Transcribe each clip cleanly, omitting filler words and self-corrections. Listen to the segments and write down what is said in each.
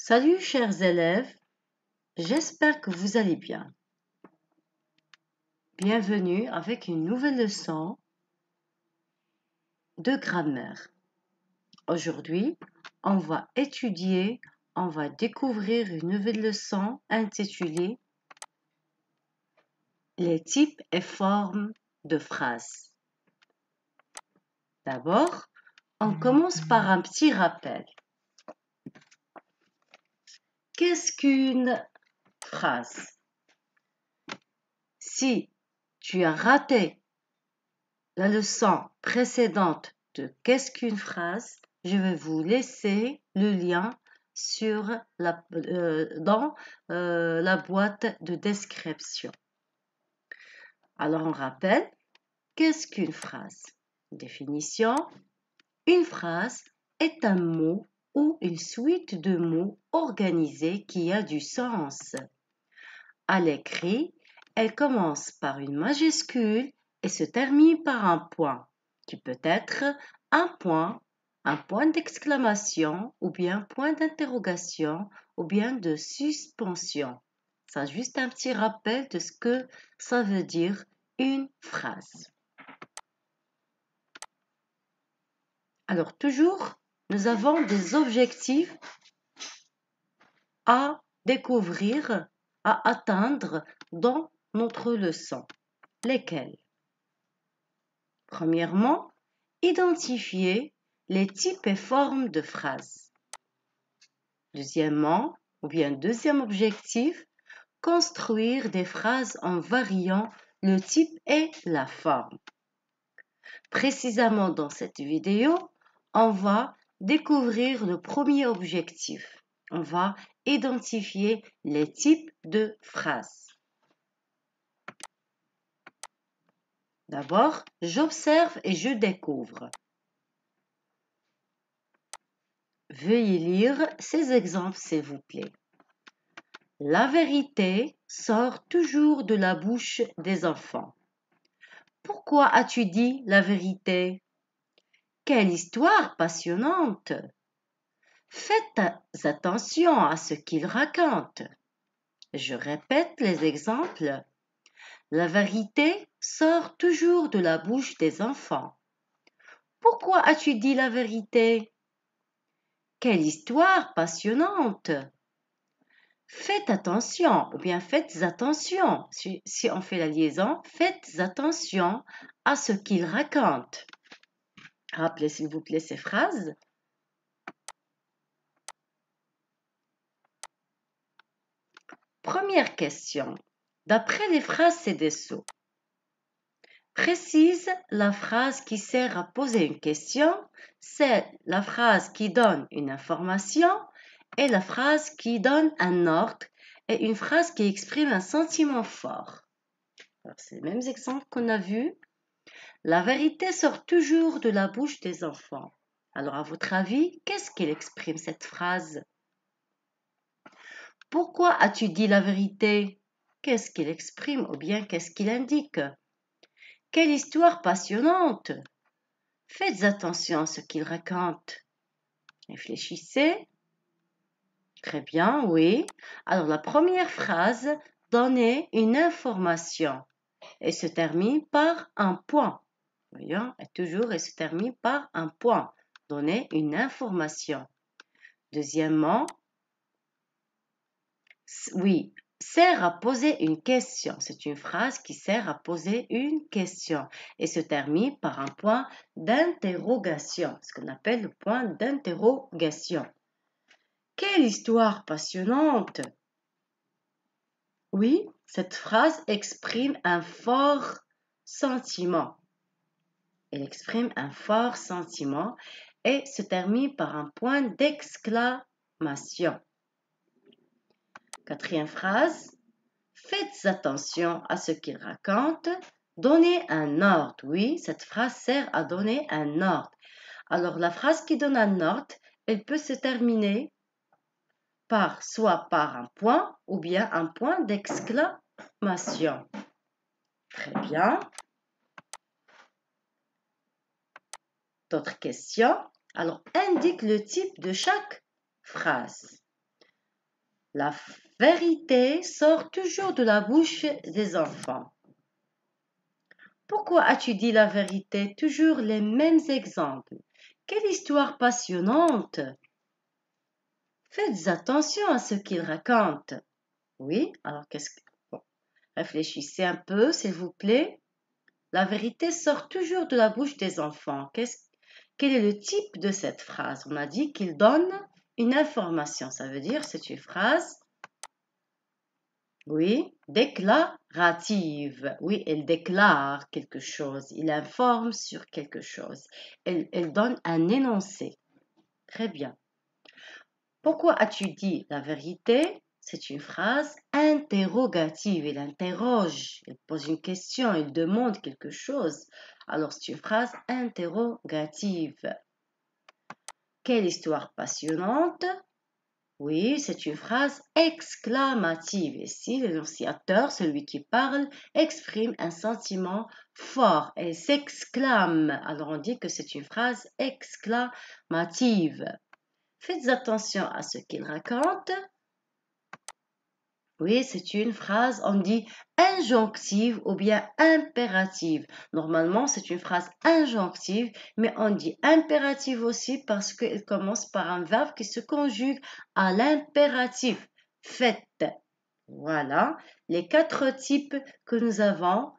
Salut chers élèves, j'espère que vous allez bien. Bienvenue avec une nouvelle leçon de grammaire. Aujourd'hui, on va découvrir une nouvelle leçon intitulée Les types et formes de phrases. D'abord, on commence par un petit rappel. Qu'est-ce qu'une phrase? Si tu as raté la leçon précédente de qu'est-ce qu'une phrase, je vais vous laisser le lien dans la boîte de description. Alors on rappelle, qu'est-ce qu'une phrase? Définition, une phrase est un mot ou une suite de mots organisés qui a du sens. À l'écrit, elle commence par une majuscule et se termine par un point, qui peut être un point d'exclamation, ou bien point d'interrogation, ou bien de suspension. C'est juste un petit rappel de ce que ça veut dire une phrase. Alors toujours, nous avons des objectifs à découvrir, à atteindre dans notre leçon. Lesquels? Premièrement, identifier les types et formes de phrases. Deuxièmement, deuxième objectif, construire des phrases en variant le type et la forme. Précisément dans cette vidéo, on va découvrir le premier objectif. On va identifier les types de phrases. D'abord, j'observe et je découvre. Veuillez lire ces exemples, s'il vous plaît. La vérité sort toujours de la bouche des enfants. Pourquoi as-tu dit la vérité? Quelle histoire passionnante! Faites attention à ce qu'ils racontent. Je répète les exemples. La vérité sort toujours de la bouche des enfants. Pourquoi as-tu dit la vérité? Quelle histoire passionnante! Faites attention, faites attention, si on fait la liaison, faites attention à ce qu'ils racontent. Rappelez s'il vous plaît ces phrases. Première question. D'après les phrases ci-dessous, précise la phrase qui sert à poser une question, c'est la phrase qui donne une information et la phrase qui donne un ordre et une phrase qui exprime un sentiment fort. C'est les mêmes exemples qu'on a vus. La vérité sort toujours de la bouche des enfants. Alors, à votre avis, qu'est-ce qu'elle exprime cette phrase? Pourquoi as-tu dit la vérité? Qu'est-ce qu'il exprime ou bien qu'est-ce qu'il indique? Quelle histoire passionnante! Faites attention à ce qu'il raconte. Réfléchissez. Très bien, oui. Alors la première phrase donnait une information et se termine par un point. Voyons, elle se termine par un point. Donner une information. Deuxièmement, oui, sert à poser une question. C'est une phrase qui sert à poser une question et se termine par un point d'interrogation, ce qu'on appelle le point d'interrogation. Quelle histoire passionnante! Oui, cette phrase exprime un fort sentiment. Elle exprime un fort sentiment et se termine par un point d'exclamation. Quatrième phrase, faites attention à ce qu'il raconte. Donnez un ordre. Oui, cette phrase sert à donner un ordre. Alors, la phrase qui donne un ordre, elle peut se terminer soit par un point ou bien un point d'exclamation. Très bien. D'autres questions? Alors, indique le type de chaque phrase. La vérité sort toujours de la bouche des enfants. Pourquoi as-tu dit la vérité? Toujours les mêmes exemples. Quelle histoire passionnante! Faites attention à ce qu'ils racontent. Oui, alors qu'est-ce que... Bon, réfléchissez un peu, s'il vous plaît. La vérité sort toujours de la bouche des enfants. Quel est le type de cette phrase? On a dit qu'il donne une information. Ça veut dire c'est une phrase, oui, déclarative. Oui, elle déclare quelque chose. Il informe sur quelque chose. Elle donne un énoncé. Très bien. Pourquoi as-tu dit la vérité? C'est une phrase interrogative. Il interroge, il pose une question, il demande quelque chose. Alors c'est une phrase interrogative. Quelle histoire passionnante! Oui, c'est une phrase exclamative. Ici, l'énonciateur, celui qui parle, exprime un sentiment fort et s'exclame. Alors on dit que c'est une phrase exclamative. Faites attention à ce qu'il raconte. Oui, c'est une phrase, on dit injonctive ou bien impérative. Normalement, c'est une phrase injonctive, mais on dit impérative aussi parce qu'elle commence par un verbe qui se conjugue à l'impératif. Faites. Voilà les 4 types que nous avons.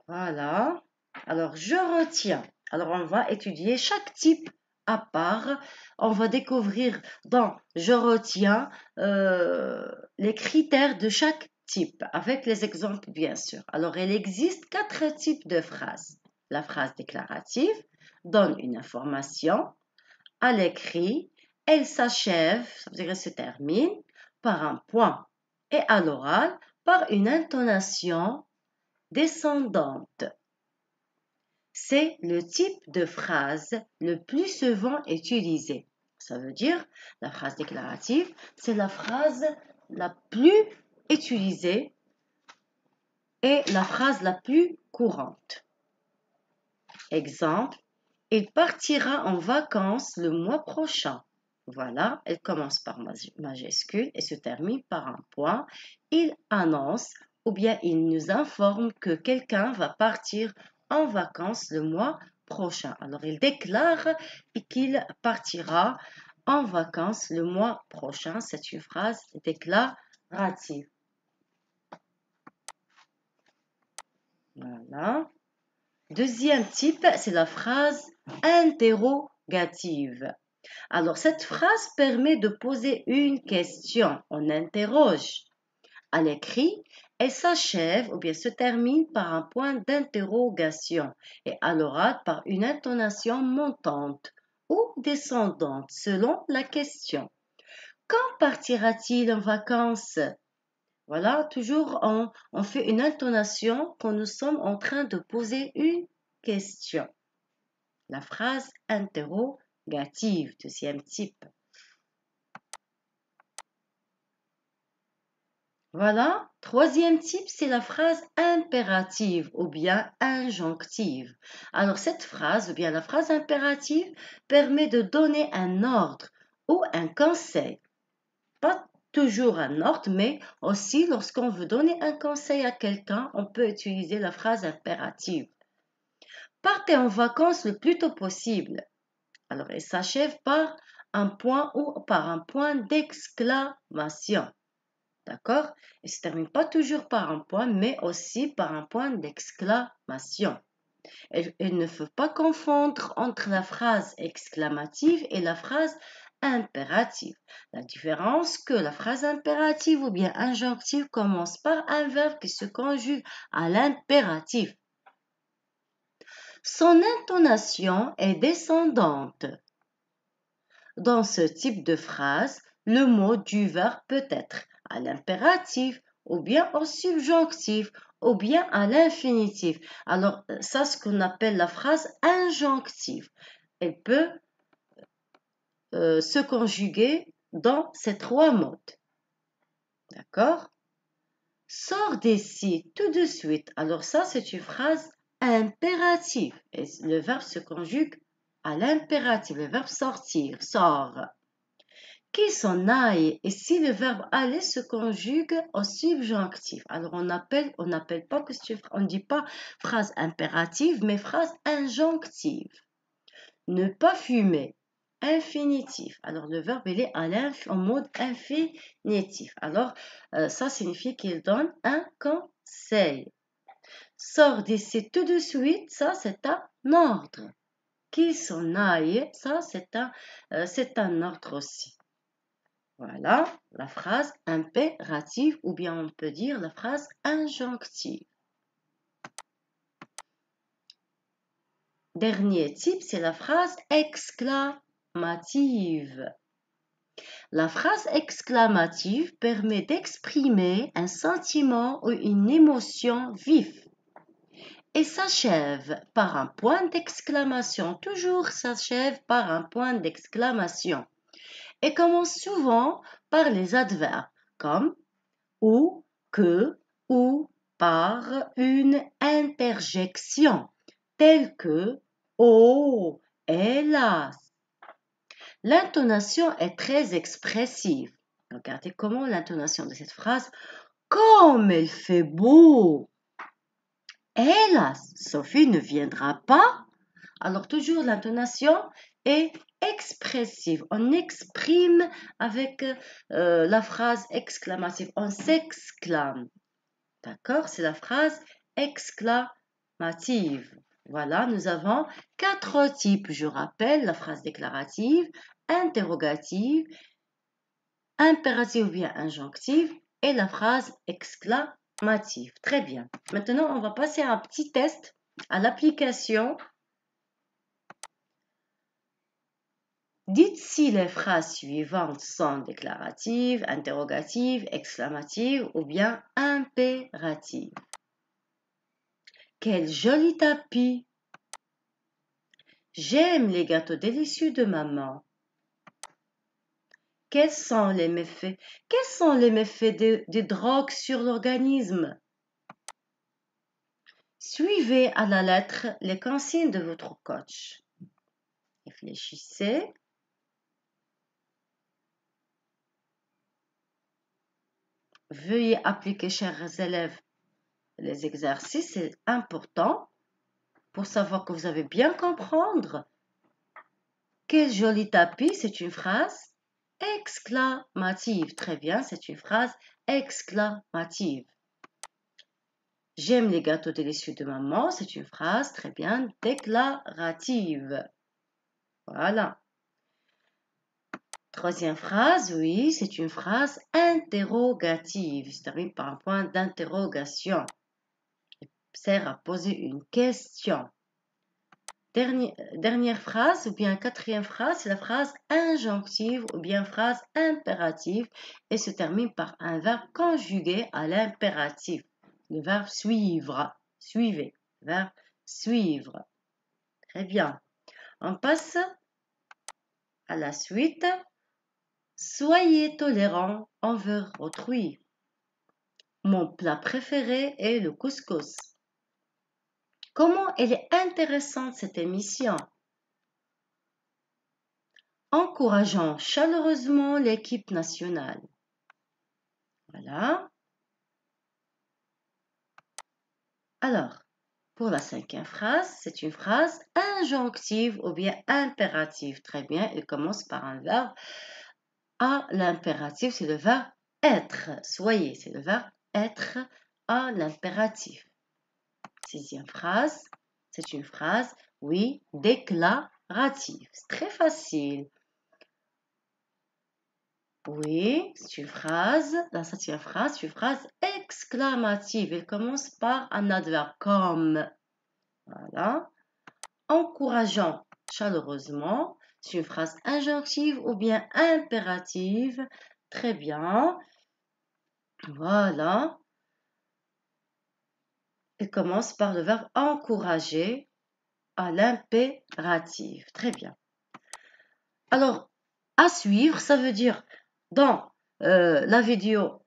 Voilà. Alors, je retiens. Alors, on va étudier chaque type à part. On va découvrir dans je retiens les critères de chaque type, avec les exemples, bien sûr. Alors, il existe 4 types de phrases. La phrase déclarative donne une information. À l'écrit, elle s'achève, ça veut dire elle se termine, par un point. Et à l'oral, par une intonation descendante. C'est le type de phrase le plus souvent utilisé. Ça veut dire, la phrase déclarative, c'est la phrase la plus utilisée et la phrase la plus courante. Exemple, il partira en vacances le mois prochain. Voilà, elle commence par majuscule et se termine par un point. Il annonce ou bien il nous informe que quelqu'un va partir en vacances le mois prochain. Alors, il déclare qu'il partira en vacances le mois prochain. C'est une phrase déclarative. Voilà. Deuxième type, c'est la phrase interrogative. Alors, cette phrase permet de poser une question. On interroge. À l'écrit, elle s'achève ou bien se termine par un point d'interrogation et à l'oral par une intonation montante ou descendante selon la question. Quand partira-t-il en vacances? Voilà, toujours on fait une intonation quand nous sommes en train de poser une question. La phrase interrogative, deuxième type. Voilà, troisième type, c'est la phrase impérative ou bien injonctive. Alors cette phrase ou bien la phrase impérative permet de donner un ordre ou un conseil. Pas toujours un ordre, mais aussi lorsqu'on veut donner un conseil à quelqu'un, on peut utiliser la phrase impérative. Partez en vacances le plus tôt possible. Alors, elle s'achève par un point ou par un point d'exclamation. D'accord? Elle ne se termine pas toujours par un point, mais aussi par un point d'exclamation. Il ne faut pas confondre entre la phrase exclamative et la phrase impérative. La différence que la phrase impérative ou bien injonctive commence par un verbe qui se conjugue à l'impératif. Son intonation est descendante. Dans ce type de phrase, le mot du verbe peut être à l'impératif ou bien au subjonctif ou bien à l'infinitif. Alors, ça, ce qu'on appelle la phrase injonctive. Elle peut se conjuguer dans ces 3 modes. D'accord? Sors d'ici tout de suite. Alors ça, c'est une phrase impérative. Et le verbe se conjugue à l'impératif, le verbe sortir, sort. Qu'il s'en aille, et si le verbe aller se conjugue au subjonctif. Alors on n'appelle pas question, on ne dit pas phrase impérative, mais phrase injonctive. Ne pas fumer, infinitif. Alors le verbe il est en mode infinitif. Alors ça signifie qu'il donne un conseil. Sors d'ici tout de suite, ça c'est un ordre. Qu'il s'en aille, ça c'est un ordre aussi. Voilà la phrase impérative ou bien on peut dire la phrase injonctive. Dernier type, c'est la phrase exclamative. La phrase exclamative permet d'exprimer un sentiment ou une émotion vive et s'achève par un point d'exclamation. Toujours s'achève par un point d'exclamation et commence souvent par les adverbes comme ou, que, ou, par une interjection telle que oh, hélas. L'intonation est très expressive. Regardez comment l'intonation de cette phrase, comme il fait beau. Hélas, Sophie ne viendra pas. Alors toujours l'intonation est expressive. On exprime avec la phrase exclamative. On s'exclame. D'accord? C'est la phrase exclamative. Voilà, nous avons 4 types. Je rappelle la phrase déclarative, interrogative, impérative ou bien injonctive et la phrase exclamative. Très bien. Maintenant, on va passer à un petit test à l'application. Dites si les phrases suivantes sont déclaratives, interrogatives, exclamatives ou bien impératives. Quel joli tapis! J'aime les gâteaux délicieux de maman. Quels sont les méfaits des drogues sur l'organisme? Suivez à la lettre les consignes de votre coach. Réfléchissez. Veuillez appliquer, chers élèves, les exercices. C'est important pour savoir que vous avez bien comprendre. Quel joli tapis, c'est une phrase exclamative. Très bien, c'est une phrase exclamative. J'aime les gâteaux délicieux de maman, c'est une phrase très bien déclarative. Voilà. Troisième phrase, oui, c'est une phrase interrogative. C'est terminé par un point d'interrogation. Il sert à poser une question. Dernière phrase ou bien quatrième phrase, c'est la phrase injonctive ou bien phrase impérative et se termine par un verbe conjugué à l'impératif. Le verbe suivre, suivez, verbe suivre. Très bien. On passe à la suite. Soyez tolérants envers autrui. Mon plat préféré est le couscous. Comment elle est intéressante cette émission. Encourageons chaleureusement l'équipe nationale. Voilà. Alors, pour la cinquième phrase, c'est une phrase injonctive ou bien impérative. Très bien, elle commence par un verbe. À l'impératif, c'est le verbe être. Soyez, c'est le verbe être à l'impératif. Sixième phrase, c'est une phrase, oui, déclarative. C'est très facile. Oui, c'est une phrase, la septième phrase, c'est une phrase exclamative. Elle commence par un adverbe comme. Voilà. Encourageant chaleureusement, c'est une phrase injonctive ou bien impérative. Très bien. Voilà. Elle commence par le verbe encourager à l'impératif. Très bien. Alors, à suivre, ça veut dire dans la vidéo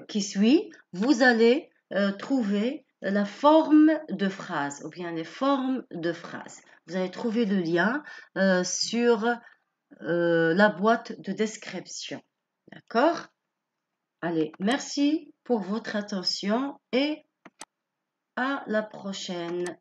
qui suit, vous allez trouver la forme de phrase ou bien les formes de phrase. Vous allez trouver le lien sur la boîte de description. D'accord? Allez, merci pour votre attention et à la prochaine.